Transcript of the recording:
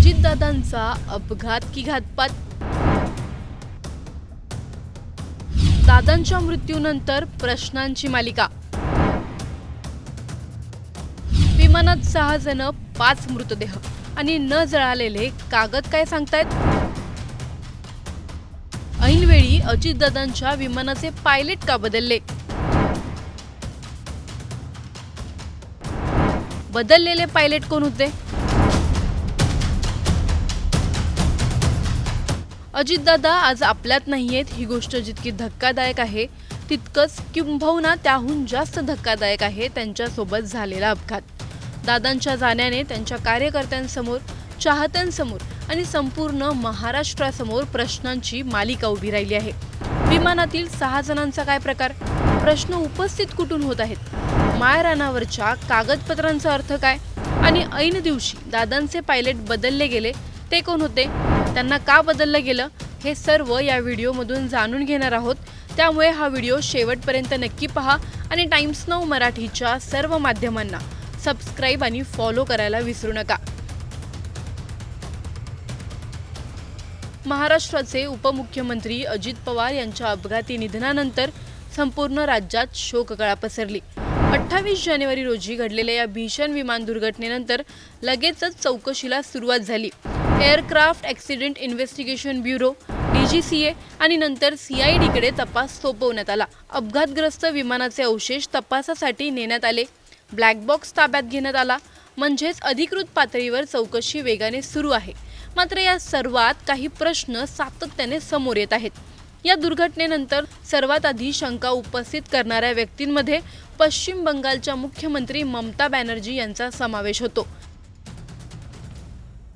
अजितदादांचा अपघात की घातपात? दादांच्या मृत्यूनंतर प्रश्नांची मालिका. विमानात 6 जण, 5 मृतदेह आणि न जळालेले कागद काय सांगतायत? ऐनवेळी अजितदादांच्या विमानाचे पायलट का बदलले? बदललेले पायलट कोण होते? अजितदादा आज आपल्यात नाहीयेत ही गोष्ट जितकी धक्कादायक आहे तितकंच किंबहुना त्याहून जास्त धक्कादायक आहे त्यांच्यासोबत झालेला अपघात. दादांच्या जाण्याने त्यांच्या कार्यकर्त्यांसमोर, चाहत्यांसमोर आणि संपूर्ण महाराष्ट्रासमोर प्रश्नांची मालिका उभी राहिली आहे. विमानातील 6 जणांचा काय प्रकार? प्रश्न उपस्थित कुठून होत आहेत? माळरानावरच्या कागदपत्रांचा अर्थ काय? आणि ऐन दिवशी दादांचे पायलट बदलले गेले ते कोण होते? त्यांना का बदललं गेलं? हे सर्व या व्हिडिओमधून जाणून घेणार आहोत. त्यामुळे हा व्हिडिओ शेवटपर्यंत नक्की पहा आणि टाइम्स नाऊ मराठीच्या सर्व माध्यमांना सबस्क्राईब आणि फॉलो करायला विसरू नका. महाराष्ट्राचे उपमुख्यमंत्री अजित पवार यांच्या अपघाती निधनानंतर संपूर्ण राज्यात शोककळा पसरली. 28 जानेवारी रोजी घडलेल्या या भीषण विमान दुर्घटनेनंतर लगेचच चौकशीला सुरुवात झाली. Aircraft accident investigation bureau DGCA आणि नंतर CIDकडे तपास सोपवण्यात आला. अपघातग्रस्त विमानाचे अवशेष तपासासाठी नेण्यात आले. ब्लॅक बॉक्स ताब्यात घेण्यात आला. म्हणजेच अधिकृत पातळीवर चौकशी वेगाने सुरू आहे. मात्र या सर्वात काही प्रश्न सातत्याने समोर येत आहेत. या दुर्घटनेनंतर सर्वात आधी शंका उपस्थित करणाऱ्या व्यक्तींमध्ये पश्चिम बंगालच्या मुख्यमंत्री ममता बॅनर्जी यांचा समावेश होतो.